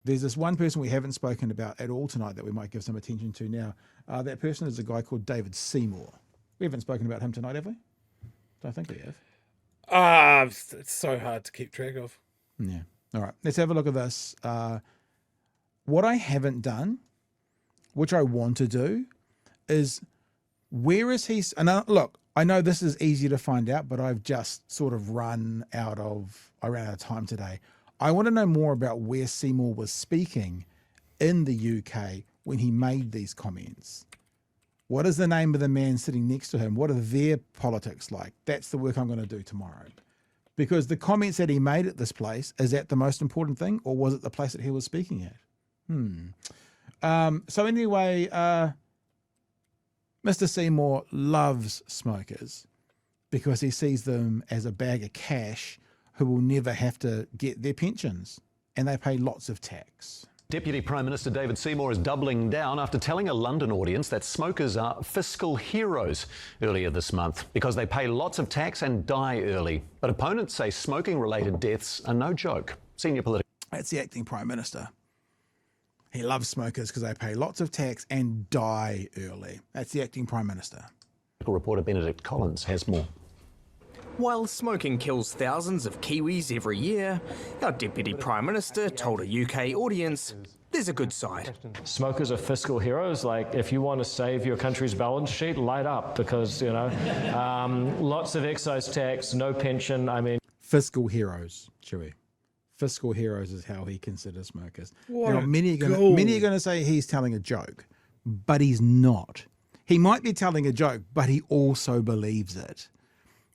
There's this one person we haven't spoken about at all tonight that we might give some attention to now. That person is a guy called David Seymour. We haven't spoken about him tonight, have we? Don't think we have. It's so hard to keep track of. Yeah. All right. Let's have a look at this. What I haven't done, which I want to do, is where is he? And look, I know this is easy to find out, but I've just sort of run out of time today. I want to know more about where Seymour was speaking in the UK when he made these comments. What is the name of the man sitting next to him? What are their politics like? That's the work I'm going to do tomorrow. Because the comments that he made at this place, is that the most important thing, or was it the place that he was speaking at? So anyway, Mr. Seymour loves smokers because he sees them as a bag of cash who will never have to get their pensions, and they pay lots of tax. Deputy Prime Minister David Seymour is doubling down after telling a London audience that smokers are fiscal heroes earlier this month because they pay lots of tax and die early. But opponents say smoking-related deaths are no joke. Senior political... That's the acting Prime Minister. He loves smokers because they pay lots of tax and die early. That's the acting Prime Minister. Reporter Benedict Collins has more. While smoking kills thousands of Kiwis every year, our Deputy Prime Minister told a UK audience there's a good side. Smokers are fiscal heroes. Like, if you want to save your country's balance sheet, light up, because, you know, lots of excise tax, no pension. I mean... Fiscal heroes, Chewie. Fiscal heroes is how he considers smokers. Now, many are going to say he's telling a joke, but he's not. He might be telling a joke, but he also believes it.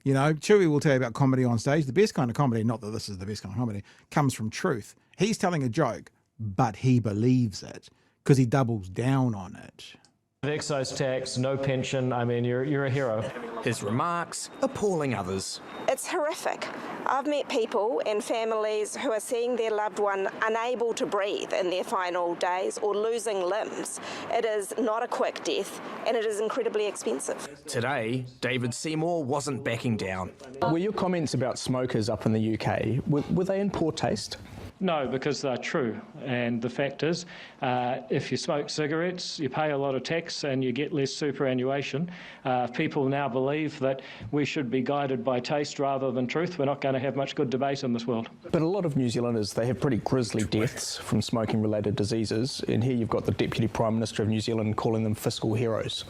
You know, Chewie will tell you about comedy on stage. The best kind of comedy, not that this is the best kind of comedy, comes from truth. He's telling a joke, but he believes it because he doubles down on it. Excise tax, no pension. I mean, you're a hero. His remarks appalling others. It's horrific. I've met people and families who are seeing their loved one unable to breathe in their final days or losing limbs. It is not a quick death, and it is incredibly expensive. Today, David Seymour wasn't backing down. Were your comments about smokers up in the UK, were they in poor taste? No, because they're true. And the fact is, if you smoke cigarettes, you pay a lot of tax and you get less superannuation. People now believe that we should be guided by taste rather than truth. We're not going to have much good debate in this world. But a lot of New Zealanders, they have pretty grisly deaths from smoking-related diseases. And here you've got the Deputy Prime Minister of New Zealand calling them fiscal heroes.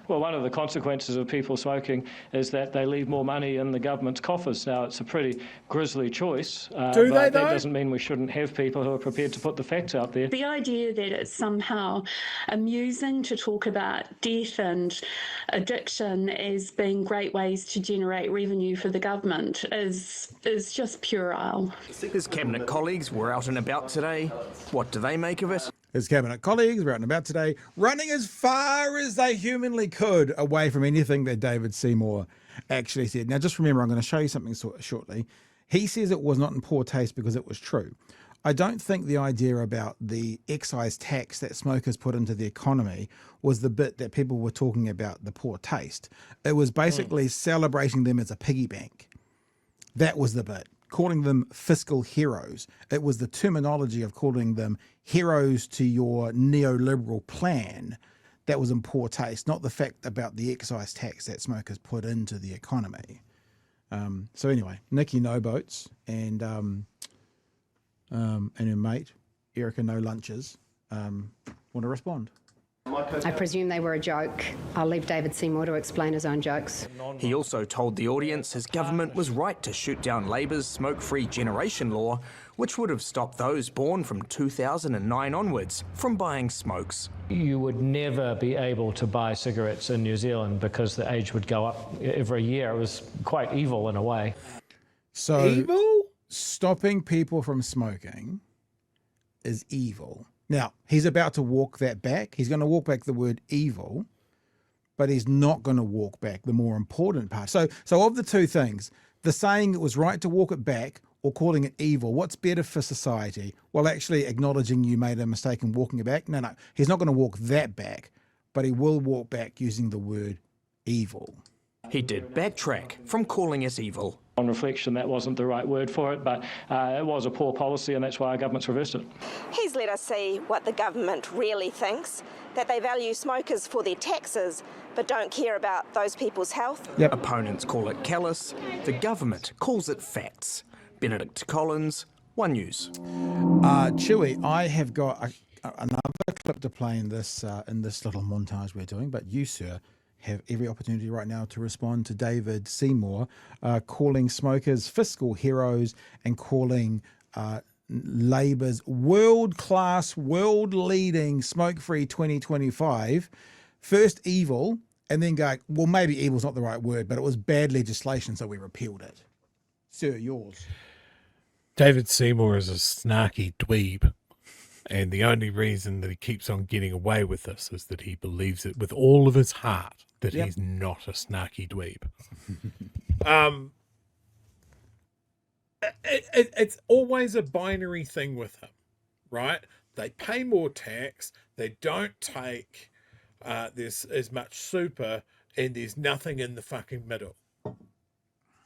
Well, one of the consequences of people smoking is that they leave more money in the government's coffers. Now, it's a pretty grisly choice, but that doesn't mean we shouldn't have people who are prepared to put the facts out there. The idea that it's somehow amusing to talk about death and addiction as being great ways to generate revenue for the government is just puerile. His cabinet colleagues were out and about today. What do they make of it? His cabinet colleagues were out and about today, running as far as they humanly could away from anything that David Seymour actually said. Now, just remember, I'm going to show you something shortly. He says it was not in poor taste because it was true. I don't think the idea about the excise tax that smokers put into the economy was the bit that people were talking about, the poor taste. It was basically celebrating them as a piggy bank. That was the bit. Calling them fiscal heroes. It was the terminology of calling them heroes to your neoliberal plan that was in poor taste, not the fact about the excise tax that smokers put into the economy. So anyway, Nikki No Boats and her mate, Erica No Lunches, want to respond. I presume they were a joke. I'll leave David Seymour to explain his own jokes. He also told the audience his government was right to shoot down Labour's smoke-free generation law, which would have stopped those born from 2009 onwards from buying smokes. You would never be able to buy cigarettes in New Zealand because the age would go up every year. It was quite evil in a way. So evil? Stopping people from smoking is evil. Now, he's about to walk that back. He's going to walk back the word evil, but he's not going to walk back the more important part. So of the two things, the saying it was right to walk it back or calling it evil, what's better for society? Well, actually acknowledging you made a mistake and walking it back? No, he's not going to walk that back, but he will walk back using the word evil. He did backtrack from calling it evil. On reflection, that wasn't the right word for it, but it was a poor policy, and that's why our government's reversed it. He's let us see what the government really thinks, that they value smokers for their taxes, but don't care about those people's health. Yep. Opponents call it callous. The government calls it facts. Benedict Collins, One News. Chewie, I have got another clip to play in this little montage we're doing, but you, sir, have every opportunity right now to respond to David Seymour calling smokers fiscal heroes and calling Labour's world-class, world-leading smoke-free 2025 first evil, and then going, well, maybe evil's not the right word, but it was bad legislation, so we repealed it. Sir, yours. David Seymour is a snarky dweeb, and the only reason that he keeps on getting away with this is that he believes it with all of his heart that he's not a snarky dweeb. It's always a binary thing with him, right? They pay more tax, they don't take this as much super, and there's nothing in the fucking middle.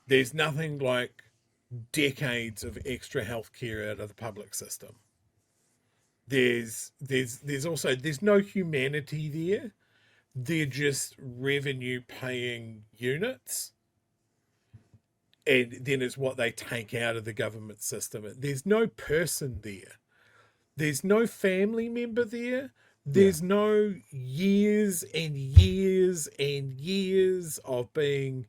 There's nothing like decades of extra healthcare out of the public system. There's no humanity there. They're just revenue paying units. And then it's what they take out of the government system. There's no person there. There's no family member there. There's no years and years and years of being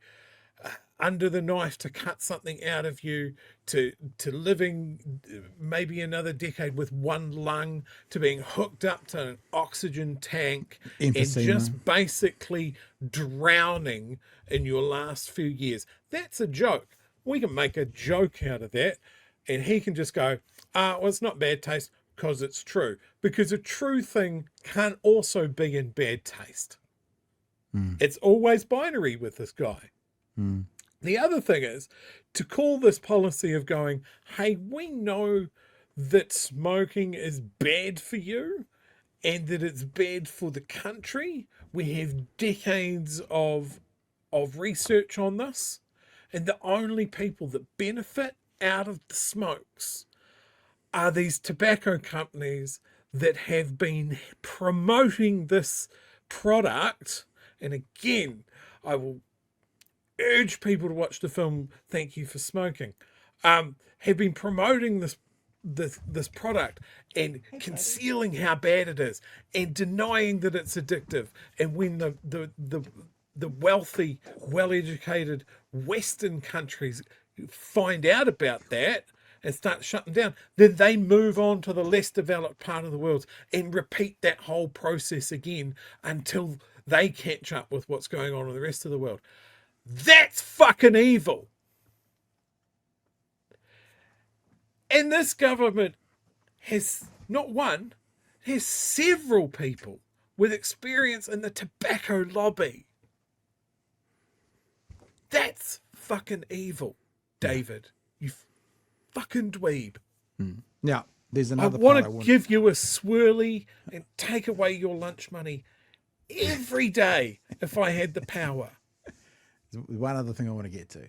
under the knife to cut something out of you, to living maybe another decade with one lung, to being hooked up to an oxygen tank and just basically drowning in your last few years. That's a joke. We can make a joke out of that, and he can just go, well, it's not bad taste because it's true. Because a true thing can also be in bad taste. It's always binary with this guy. The other thing is to call this policy of going, hey, we know that smoking is bad for you and that it's bad for the country. We have decades of research on this, and the only people that benefit out of the smokes are these tobacco companies that have been promoting this product. And again, I will urge people to watch the film Thank You for Smoking, have been promoting this product and concealing how bad it is and denying that it's addictive. And when the wealthy, well-educated Western countries find out about that and start shutting down, then they move on to the less developed part of the world and repeat that whole process again until they catch up with what's going on in the rest of the world. That's fucking evil. And this government has not one, has several people with experience in the tobacco lobby. That's fucking evil, David. You fucking dweeb. Now, there's another I want to give you a swirly and take away your lunch money every day if I had the power. One other thing I want to get to.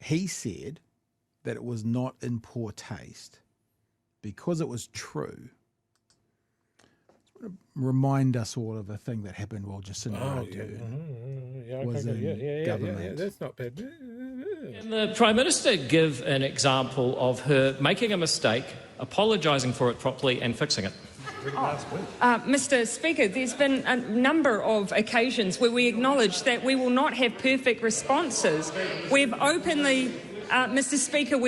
He said that it was not in poor taste because it was true. I want to remind us all of a thing that happened while Jacinda Ardern was in government. That's not bad. Can the Prime Minister give an example of her making a mistake, apologising for it properly and fixing it? Mr. Speaker, there's been a number of occasions where we acknowledge that we will not have perfect responses. We've openly, Mr. Speaker,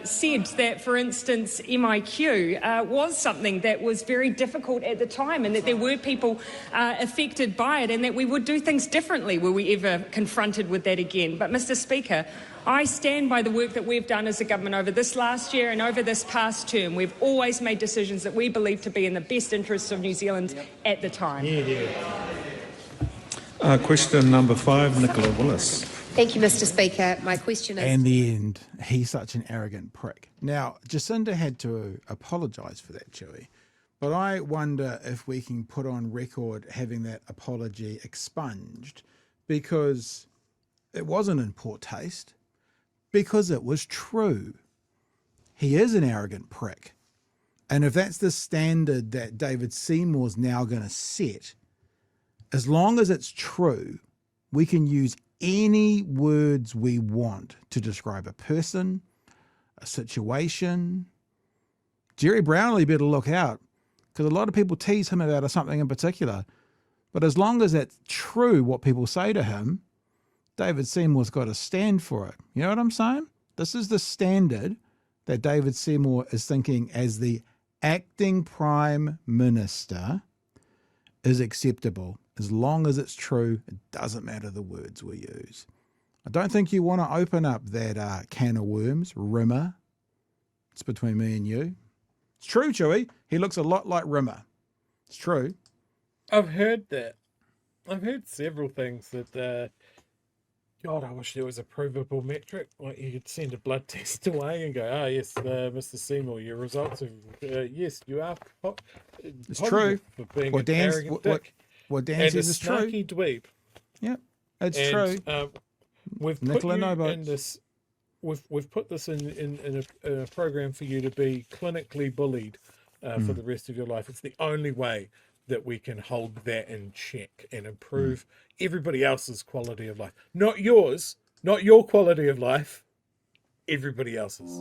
said that, for instance, MIQ was something that was very difficult at the time and that there were people affected by it and that we would do things differently were we ever confronted with that again. But, Mr. Speaker, I stand by the work that we've done as a government over this last year and over this past term. We've always made decisions that we believe to be in the best interests of New Zealand at the time. Question number 5, Nicola Willis. Thank you, Mr. Speaker. My question is... And the end, he's such an arrogant prick. Now, Jacinda had to apologise for that, Chewie. But I wonder if we can put on record having that apology expunged, because it wasn't in poor taste because it was true. He is an arrogant prick. And if that's the standard that David Seymour's now going to set, as long as it's true, we can use any words we want to describe a person, a situation. Jerry Brownlee better look out, because a lot of people tease him about something in particular. But as long as it's true what people say to him, David Seymour's got to stand for it. You know what I'm saying? This is the standard that David Seymour is thinking as the acting Prime Minister is acceptable. As long as it's true, it doesn't matter the words we use. I don't think you want to open up that can of worms, Rimmer. It's between me and you. It's true, Chewie. He looks a lot like Rimmer. It's true. I've heard that. I've heard several things that, God, I wish there was a provable metric. Like you could send a blood test away and go, yes, Mr. Seymour, your results are, yes, you are it's true. For being What an Dan, arrogant dick. what Dan And says a is true. snarky dweeb. Yep, it's And, true. We've put Nicola you Nobots. in this. We've put this in a program for you to be clinically bullied for the rest of your life. It's the only way that we can hold that in check and improve everybody else's quality of life. Not yours, not your quality of life, everybody else's.